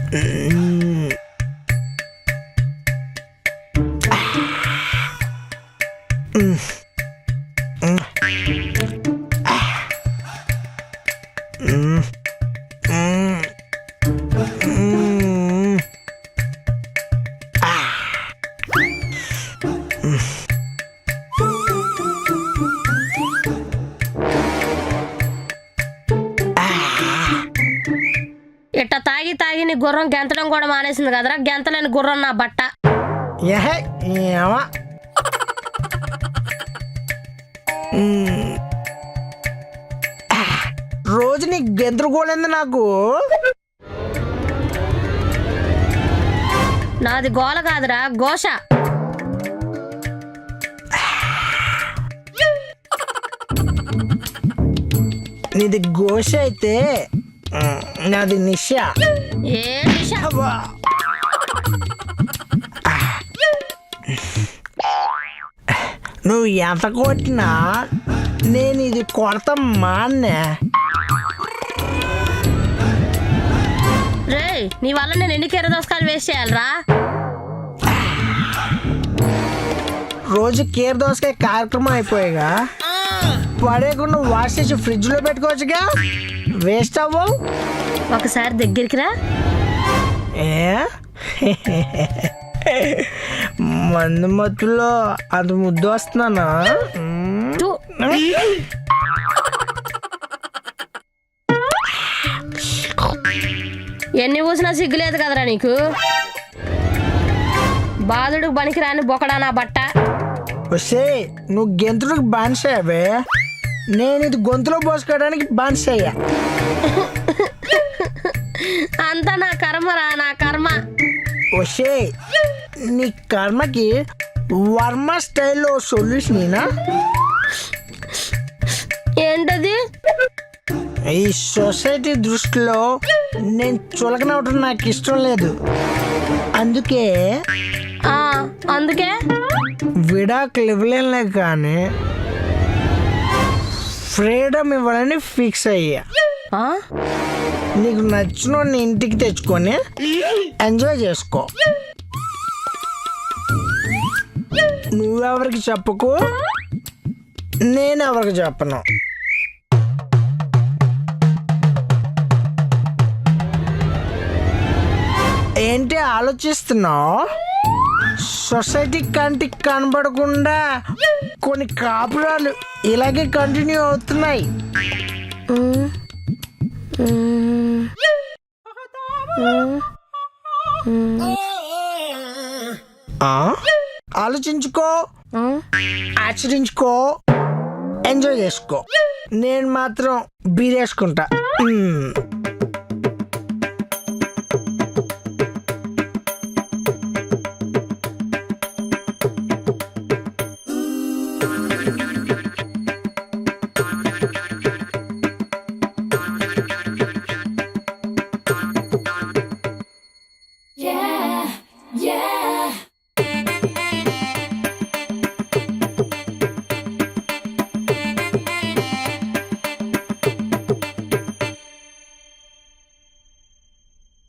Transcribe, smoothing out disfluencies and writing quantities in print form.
ఇట్ట తాగి తాగి నీ గుర్రం గెంతడం కూడా మానేసింది కదరా. గెంతలేని గుర్రం నా బట్ట. రోజు నీకు గెంతుకోలేదు నాకు. నాది గోల కాదురా, ఘోష. నీది ఘోష అయితే నాది నిష. ఏ నిష? నువ్వు ఎంత కొట్టినా నేను ఇది కొడతా మాన్నే. రే, నీ వల్ల నేను ఎన్ని కీర దోసకాయలు వేస్ట్ చేయాలరా? రోజు కీర దోసకాయ కార్యక్రమం అయిపోయాగా పడేయకుండా వాష్ చేసి ఫ్రిడ్జ్ లో పెట్టుకోవచ్చుగా, వేస్ట్ అవ్వవు. ఒకసారి దగ్గరికి రా. మందు మత్తులో అంత ముద్దు వస్తున్నానా? ఎన్ని పూసినా సిగ్గులేదు కదరా నీకు. బాధుడికి బనికి రాని బొకడా నా బట్ట. వస్తే నువ్వు గెంతుడికి బానిసయ్యావే, నేను ఇది గొంతులో పోసుకోవడానికి బానిసయ్యా. అంతా నా కర్మరా, నా కర్మ. వస్తే నీ కర్మకి వర్మ స్టైల్లో సొల్యూషన్ ఏంటది? ఈ సొసైటీ దృష్టిలో నేను చులకనవటం నాకు ఇష్టం లేదు. అందుకే విడాకులు ఇవ్వలేనులే కానీ ఫ్రీడమ్ ఇవ్వాలని ఫిక్స్ అయ్యా. నీకు నచ్చిన ఇంటికి తెచ్చుకొని ఎంజాయ్ చేసుకో. నువ్వెవరికి చెప్పకు, నేను ఎవరికి చెప్పను. ఏంటి ఆలోచిస్తున్నావు? సొసైటీ కంటికి కనబడకుండా కొన్ని కాపురాలు ఇలాగే కంటిన్యూ అవుతున్నాయి. ఆలోచించుకో, ఆచరించుకో, ఎంజాయ్ చేసుకో. నేను మాత్రం బీరేసుకుంటా.